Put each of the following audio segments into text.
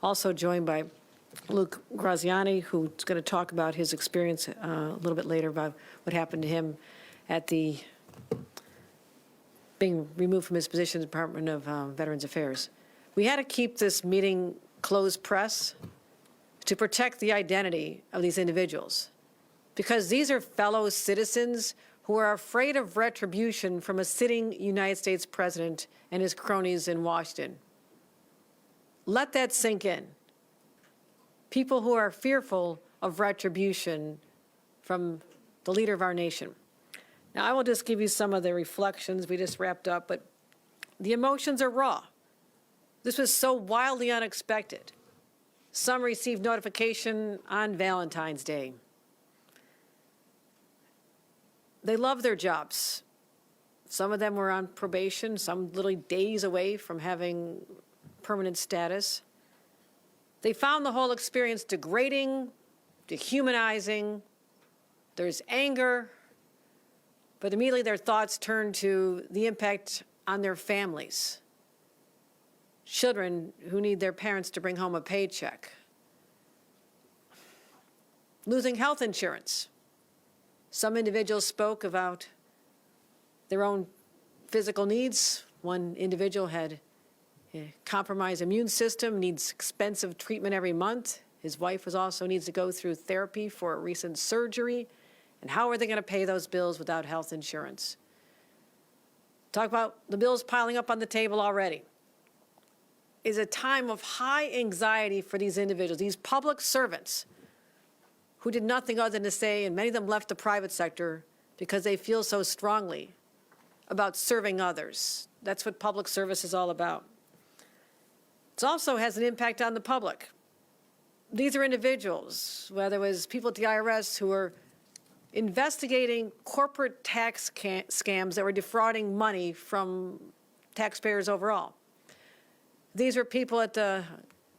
Also joined by Luke Graziani, who's going to talk about his experience a little bit later about what happened to him at the being removed from his position in the Department of Veterans Affairs. We had to keep this meeting closed press to protect the identity of these individuals, because these are fellow citizens who are afraid of retribution from a sitting United States president and his cronies in Washington. Let that sink in. People who are fearful of retribution from the leader of our nation. Now, I will just give you some of the reflections. We just wrapped up, but the emotions are raw. This was so wildly unexpected. Some received notification on Valentine's Day. They love their jobs. Some of them were on probation, some literally days away from having permanent status. They found the whole experience degrading, dehumanizing. There's anger, but immediately their thoughts turn to the impact on their families. Children who need their parents to bring home a paycheck. Losing health insurance. Some individuals spoke about their own physical needs. One individual had a compromised immune system, needs expensive treatment every month. His wife also needs to go through therapy for a recent surgery. And how are they going to pay those bills without health insurance? Talk about the bills piling up on the table already. Is a time of high anxiety for these individuals, these public servants who did nothing other than to say, and many of them left the private sector because they feel so strongly about serving others. That's what public service is all about. It also has an impact on the public. These are individuals, whether it was people at the IRS who are investigating corporate tax scams that were defrauding money from taxpayers overall. These were people at the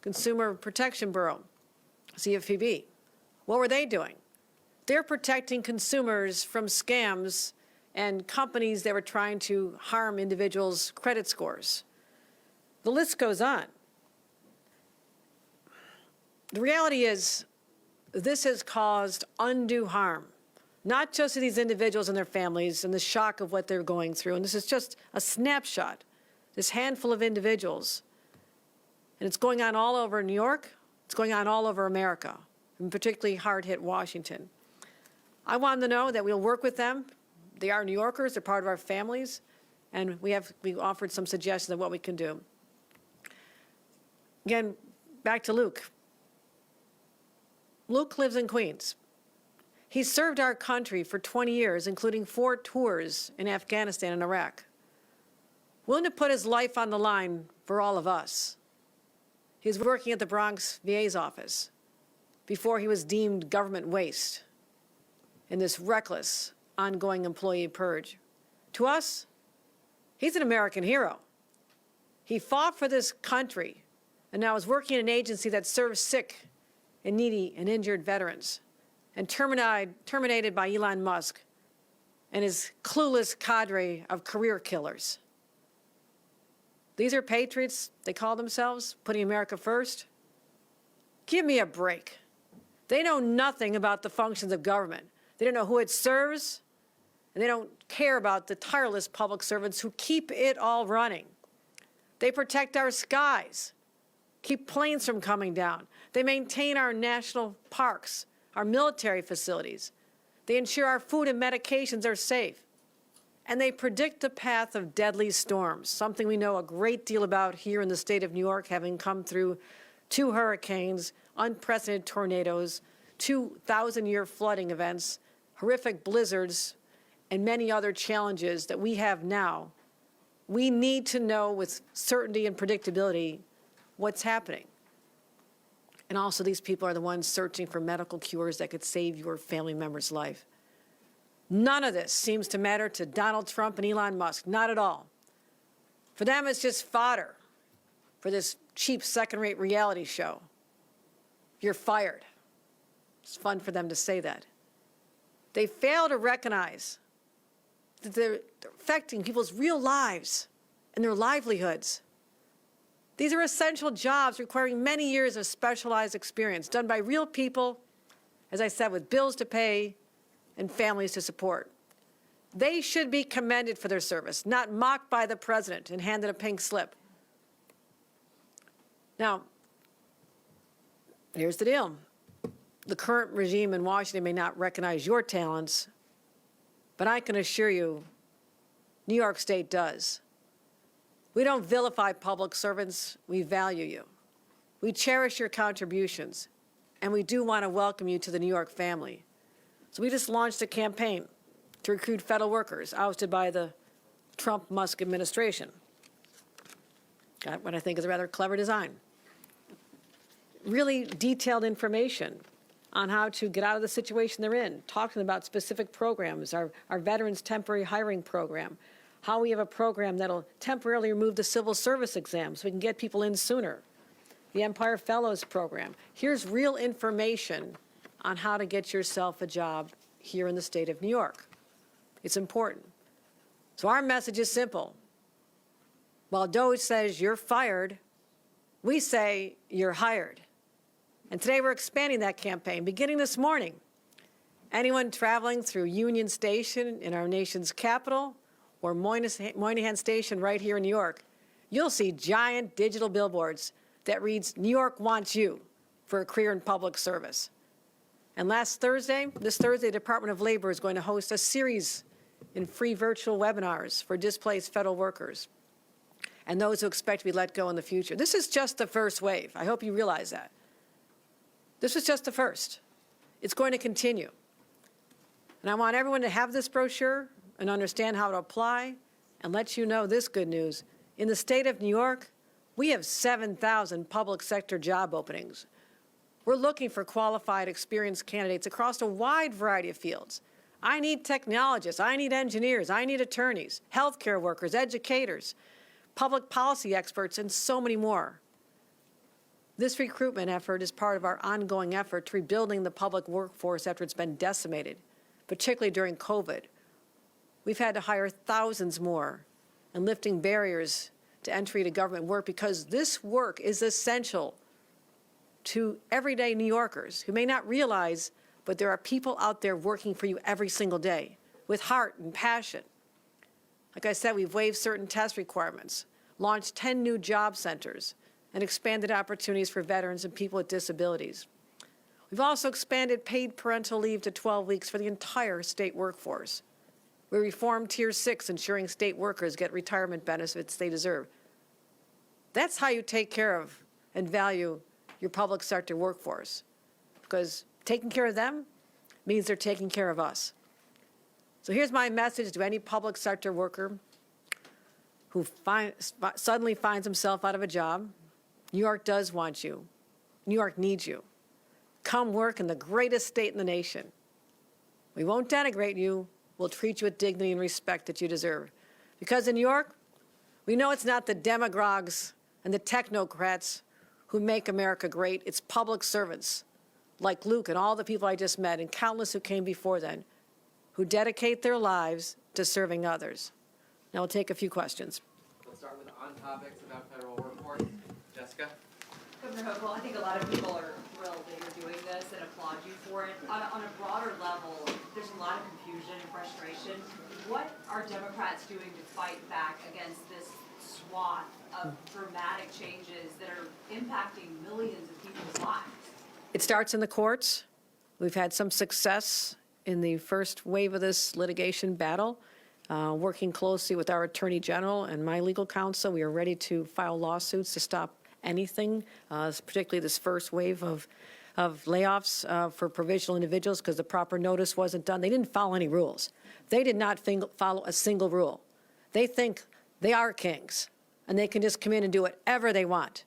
Consumer Protection Bureau, CFPB. What were they doing? They're protecting consumers from scams and companies that were trying to harm individuals' credit scores. The list goes on. The reality is, this has caused undue harm, not just to these individuals and their families and the shock of what they're going through. And this is just a snapshot, this handful of individuals. And it's going on all over New York. It's going on all over America, and particularly hard-hit Washington. I want them to know that we'll work with them. They are New Yorkers. They're part of our families. And we offered some suggestions of what we can do. Again, back to Luke. Luke lives in Queens. He served our country for 20 years, including 4 tours in Afghanistan and Iraq. Willing to put his life on the line for all of us. He was working at the Bronx VA's office before he was deemed government waste in this reckless, ongoing employee purge. To us, he's an American hero. He fought for this country and now is working in an agency that serves sick and needy and injured veterans, and terminated by Elon Musk and his clueless cadre of career killers. These are patriots, they call themselves, putting America first. Give me a break. They know nothing about the functions of government. They don't know who it serves, and they don't care about the tireless public servants who keep it all running. They protect our skies, keep planes from coming down. They maintain our national parks, our military facilities. They ensure our food and medications are safe. And they predict the path of deadly storms, something we know a great deal about here in the state of New York, having come through 2 hurricanes, unprecedented tornadoes, 2,000-year flooding events, horrific blizzards, and many other challenges that we have now. We need to know with certainty and predictability what's happening. And also, these people are the ones searching for medical cures that could save your family member's life. None of this seems to matter to Donald Trump and Elon Musk, not at all. For them, it's just fodder for this cheap second-rate reality show. You're fired. It's fun for them to say that. They fail to recognize that they're affecting people's real lives and their livelihoods. These are essential jobs requiring many years of specialized experience done by real people, as I said, with bills to pay and families to support. They should be commended for their service, not mocked by the president and handed a pink slip. Now, here's the deal. The current regime in Washington may not recognize your talents, but I can assure you, New York State does. We don't vilify public servants, we value you. We cherish your contributions, and we do want to welcome you to the New York family. So we just launched a campaign to recruit federal workers ousted by the Trump-Musk administration. Got what I think is a rather clever design. Really detailed information on how to get out of the situation they're in, talking about specific programs, our Veterans Temporary Hiring Program, how we have a program that'll temporarily remove the civil service exam so we can get people in sooner, the Empire Fellows Program. Here's real information on how to get yourself a job here in the state of New York. It's important. So our message is simple. While DOGE says you're fired, we say you're hired. And today we're expanding that campaign, beginning this morning. Anyone traveling through Union Station in our nation's capital or Moynihan Station right here in New York, you'll see giant digital billboards that reads, "New York wants you for a career in public service." And this Thursday, the Department of Labor is going to host a series in free virtual webinars for displaced federal workers and those who expect to be let go in the future. This is just the first wave. I hope you realize that. This is just the first. It's going to continue. And I want everyone to have this brochure and understand how to apply and let you know this good news. In the state of New York, we have 7,000 public sector job openings. We're looking for qualified, experienced candidates across a wide variety of fields. I need technologists, I need engineers, I need attorneys, healthcare workers, educators, public policy experts, and so many more. This recruitment effort is part of our ongoing effort to rebuilding the public workforce after it's been decimated, particularly during COVID. We've had to hire thousands more and lifting barriers to entry to government work because this work is essential to everyday New Yorkers who may not realize, but there are people out there working for you every single day with heart and passion. Like I said, we've waived certain test requirements, launched 10 new job centers, and expanded opportunities for veterans and people with disabilities. We've also expanded paid parental leave to 12 weeks for the entire state workforce. We reformed Tier 6, ensuring state workers get retirement benefits they deserve. That's how you take care of and value your public sector workforce, because taking care of them means they're taking care of us. So here's my message to any public sector worker who suddenly finds himself out of a job. New York does want you. New York needs you. Come work in the greatest state in the nation. We won't denigrate you. We'll treat you with dignity and respect that you deserve. Because in New York, we know it's not the demagogues and the technocrats who make America great. It's public servants like Luke and all the people I just met and countless who came before then who dedicate their lives to serving others. Now we'll take a few questions. We'll start with on topics about federal workforce. Jessica? Governor Hochul, I think a lot of people are thrilled that you're doing this and applaud you for it. On a broader level, there's a lot of confusion and frustration. What are Democrats doing to fight back against this swath of dramatic changes that are impacting millions of people's lives? It starts in the courts. We've had some success in the first wave of this litigation battle, working closely with our Attorney General and my legal counsel. We are ready to file lawsuits to stop anything, particularly this first wave of layoffs for provisional individuals because the proper notice wasn't done. They didn't follow any rules. They did not follow a single rule. They think they are kings and they can just come in and do whatever they want.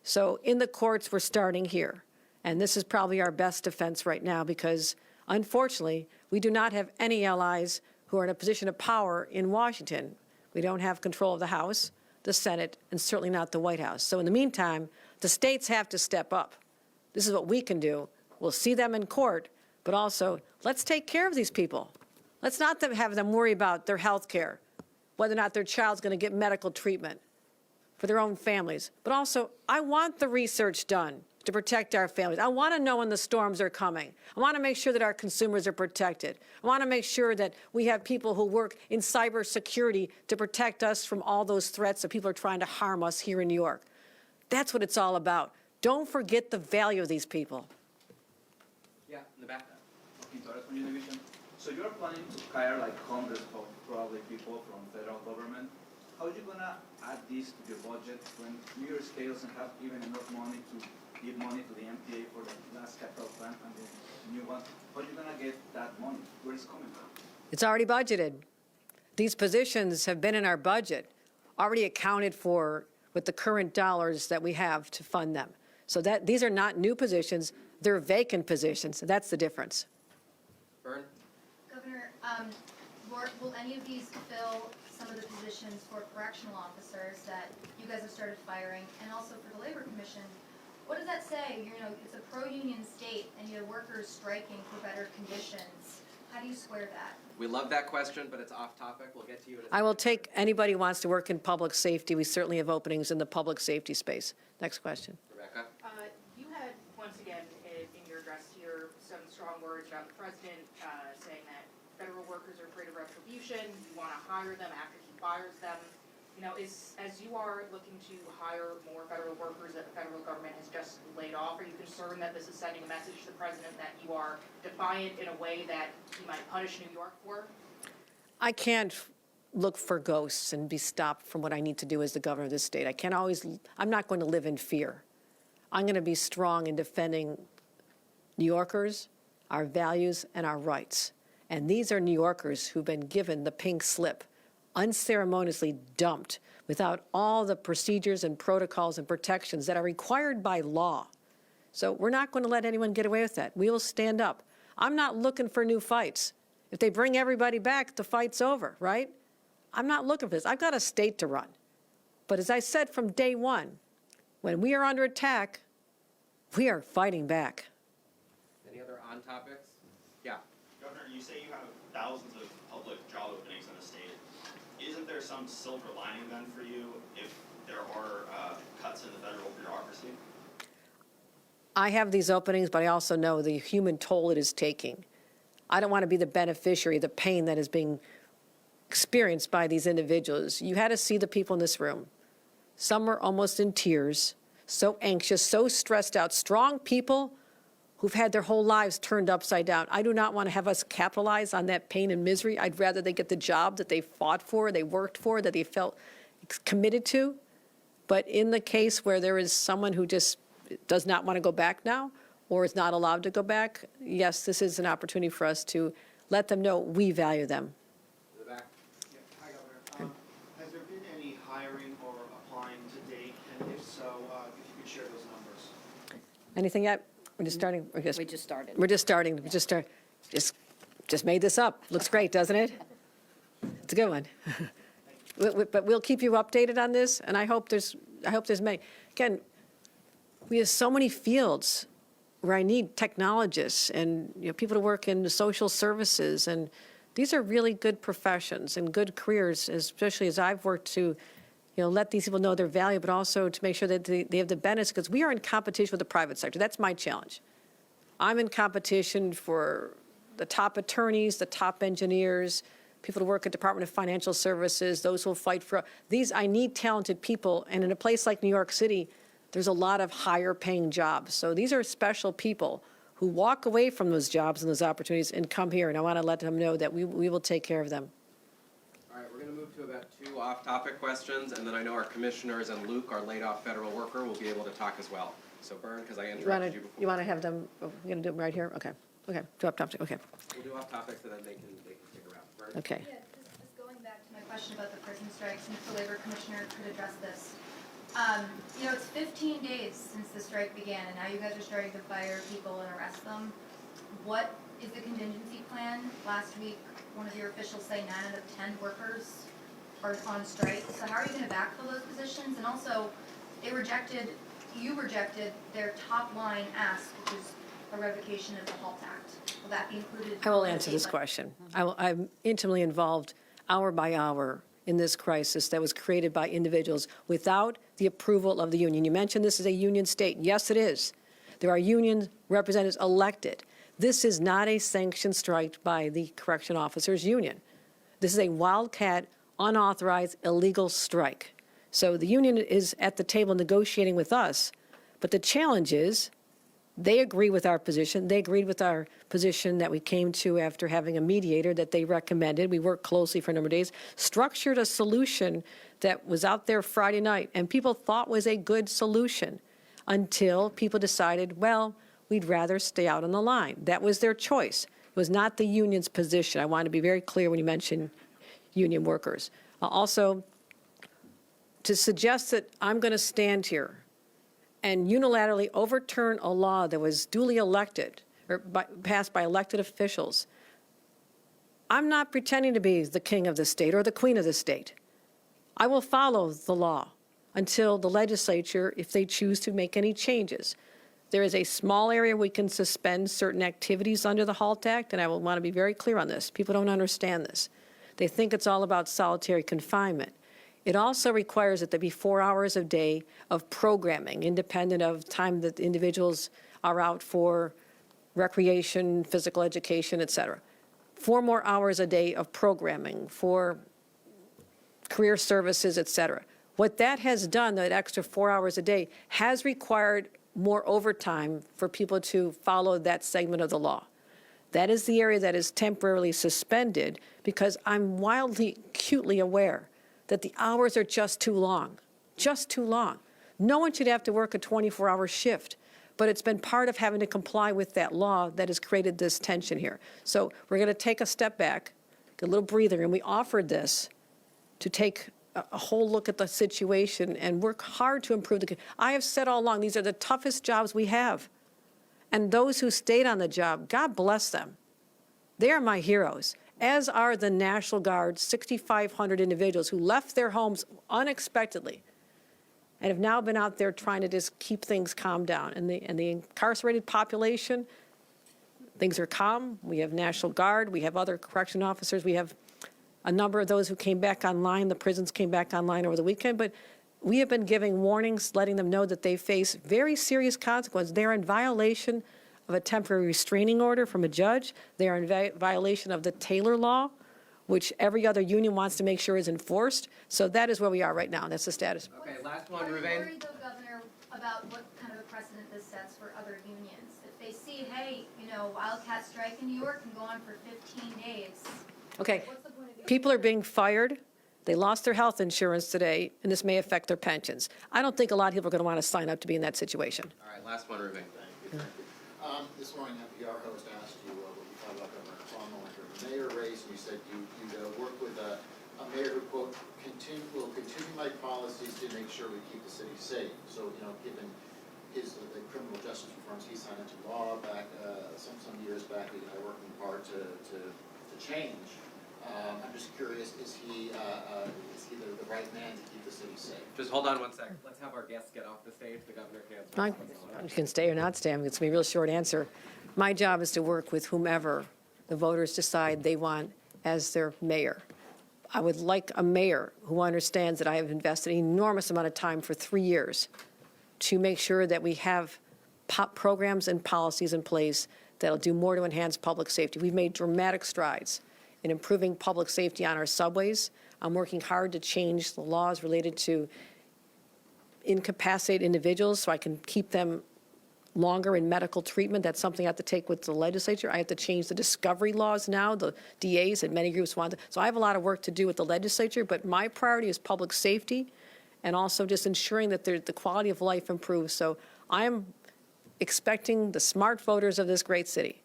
So in the courts, we're starting here. And this is probably our best defense right now because, unfortunately, we do not have any allies who are in a position of power in Washington. We don't have control of the House, the Senate, and certainly not the White House. So in the meantime, the states have to step up. This is what we can do. We'll see them in court, but also let's take care of these people. Let's not have them worry about their health care, whether or not their child's going to get medical treatment. for their own families. But also, I want the research done to protect our families. I want to know when the storms are coming. I want to make sure that our consumers are protected. I want to make sure that we have people who work in cybersecurity to protect us from all those threats that people are trying to harm us here in New York. That's what it's all about. Don't forget the value of these people. Yeah, in the back. Torres from Univision. So you're planning to hire like hundreds of probably people from federal government. How are you gonna add this to your budget when New York State doesn't have even enough money to give money to the MTA for the last capital plan and the new one? How are you gonna get that money? Where is it coming from? It's already budgeted. These positions have been in our budget, already accounted for with the current dollars that we have to fund them. So that these are not new positions, they're vacant positions. That's the difference. Vern? Governor, will any of these fill some of the positions for correctional officers that you guys have started firing, and also for the Labor Commission? What does that say? You know, it's a pro-union state, and you have workers striking for better conditions. How do you square that? We love that question, but it's off topic. We'll get to you in a I will take anybody who wants to work in public safety. We certainly have openings in the public safety space. Next question. Rebecca? You had, once again, in your address here, some strong words about the president, saying that federal workers are afraid of retribution, you want to hire them after he fires them. You know, as you are looking to hire more federal workers that the federal government has just laid off, are you concerned that this is sending a message to the president that you are defiant in a way that he might punish New York for? I can't look for ghosts and be stopped from what I need to do as the governor of this state. I'm not going to live in fear. I'm going to be strong in defending New Yorkers, our values, and our rights. And these are New Yorkers who've been given the pink slip, unceremoniously dumped without all the procedures and protocols and protections that are required by law. So we're not going to let anyone get away with that. We will stand up. I'm not looking for new fights. If they bring everybody back, the fight's over, right? I'm not looking for this. I've got a state to run. But as I said from day one, when we are under attack, we are fighting back. Any other on topics? Yeah. Governor, you say you have thousands of public job openings in the state. Isn't there some silver lining then for you if there are cuts in the federal bureaucracy? I have these openings, but I also know the human toll it is taking. I don't want to be the beneficiary of the pain that is being experienced by these individuals. You had to see the people in this room. Some were almost in tears, so anxious, so stressed out, strong people who've had their whole lives turned upside down. I do not want to have us capitalize on that pain and misery. I'd rather they get the job that they fought for, they worked for, that they felt committed to. But in the case where there is someone who just does not want to go back now or is not allowed to go back, yes, this is an opportunity for us to let them know we value them. In the back? Yeah. Hi, Governor. Has there been any hiring or applying to date? And if so, if you could share those numbers. Anything yet? We're just starting. We just started. We're just starting. We just made this up. Looks great, doesn't it? It's a good one. But we'll keep you updated on this, and I hope there's many. Again, we have so many fields where I need technologists and people to work in social services, and these are really good professions and good careers, especially as I've worked to let these people know their value, but also to make sure that they have the benefits, because we are in competition with the private sector. That's my challenge. I'm in competition for the top attorneys, the top engineers, people to work at Department of Financial Services, those who will fight for these. I need talented people, and in a place like New York City, there's a lot of higher paying jobs. So these are special people who walk away from those jobs and those opportunities and come here, and I want to let them know that we will take care of them. All right, we're going to move to about 2 off-topic questions, and then I know our commissioners and Luke, our laid-off federal worker, will be able to talk as well. So, Byrne, because I interrupted you before. You want to have them, we're going to do them right here? Okay. Okay, do off-topic, okay. We'll do off-topics, and then they can stick around. Byrne? Okay. Yeah, just going back to my question about the prison strikes, and if the Labor Commissioner could address this. It's 15 days since the strike began, and now you guys are starting to fire people and arrest them. What is the contingency plan? Last week, one of your officials say 9 out of 10 workers are on strike. So how are you going to backfill those positions? And also, you rejected their top line ask, which is a revocation of the HALT Act. Will that be included? I will answer this question. I'm intimately involved hour by hour in this crisis that was created by individuals without the approval of the union. You mentioned this is a union state. Yes, it is. There are union representatives elected. This is not a sanctioned strike by the correction officers union. This is a wildcat, unauthorized, illegal strike. So the union is at the table negotiating with us, but the challenge is they agree with our position. They agreed with our position that we came to after having a mediator that they recommended. We worked closely for a number of days, structured a solution that was out there Friday night, and people thought was a good solution until people decided, well, we'd rather stay out on the line. That was their choice. It was not the union's position. I want to be very clear when you mention union workers. Also, to suggest that I'm going to stand here and unilaterally overturn a law that was duly elected or passed by elected officials, I'm not pretending to be the king of the state or the queen of the state. I will follow the law until the legislature, if they choose to make any changes. There is a small area we can suspend certain activities under the HALT Act, and I will want to be very clear on this. People don't understand this. They think it's all about solitary confinement. It also requires that there be 4 hours a day of programming, independent of time that individuals are out for recreation, physical education, et cetera. 4 more hours a day of programming for career services, et cetera. What that has done, that extra 4 hours a day, has required more overtime for people to follow that segment of the law. That is the area that is temporarily suspended because I'm wildly, acutely aware that the hours are just too long, just too long. No one should have to work a 24-hour shift, but it's been part of having to comply with that law that has created this tension here. So we're going to take a step back, get a little breather, and we offered this to take a whole look at the situation and work hard to improve the. I have said all along, these are the toughest jobs we have. And those who stayed on the job, God bless them. They are my heroes, as are the National Guard, 6,500 individuals who left their homes unexpectedly and have now been out there trying to just keep things calm down. And the incarcerated population, things are calm. We have National Guard. We have other correction officers. We have a number of those who came back online. The prisons came back online over the weekend. But we have been giving warnings, letting them know that they face very serious consequences. They are in violation of a temporary restraining order from a judge. They are in violation of the Taylor Law, which every other union wants to make sure is enforced. So that is where we are right now. That's the status. Okay, last one, Are you Ruvain. worried, though, Governor, about what kind of a precedent this sets for other unions? If they see, hey, wildcat strike in New York can go on for 15 days. Okay, What's the point of doing people are being fired. They lost their health insurance today, and this may affect their pensions. I don't think a lot of people are going to want to sign up to be in that situation. All right, last one, Ruvain. Thank you. This morning, NPR host asked you what you thought about Governor Cuomo and the mayor race, and you said you work with a mayor who, quote, will continue my policies to make sure we keep the city safe. So, given the criminal justice reforms he signed into law back some years back, working hard to change. I'm just curious, is he the right man to keep the city safe? Just hold on one second. Let's have our guests get off the stage. The governor can't. You can stay or not stay. It's going to be a real short answer. My job is to work with whomever the voters decide they want as their mayor. I would like a mayor who understands that I have invested an enormous amount of time for 3 years to make sure that we have programs and policies in place that'll do more to enhance public safety. We've made dramatic strides in improving public safety on our subways. I'm working hard to change the laws related to incapacitated individuals so I can keep them longer in medical treatment. That's something I have to take with the legislature. I have to change the discovery laws now, the DAs and many groups want to. So I have a lot of work to do with the legislature, but my priority is public safety and also just ensuring that the quality of life improves. So I am expecting the smart voters of this great city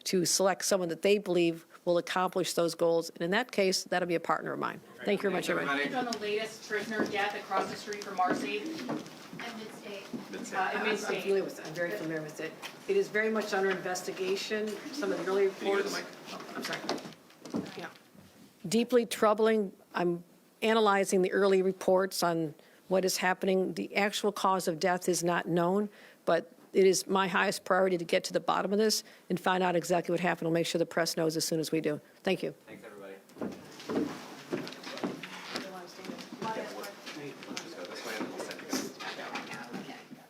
to select someone that they believe will accomplish those goals. And in that case, that'll be a partner of mine. Thank you very much, everybody. On the latest prisoner death across the street from Marcy, And mid-state. I'm very familiar with it. It is very much under investigation. Some of the early reports. I'm sorry. Yeah. Deeply troubling. I'm analyzing the early reports on what is happening. The actual cause of death is not known, but it is my highest priority to get to the bottom of this and find out exactly what happened. I'll make sure the press knows as soon as we do. Thank you. Thanks, everyone.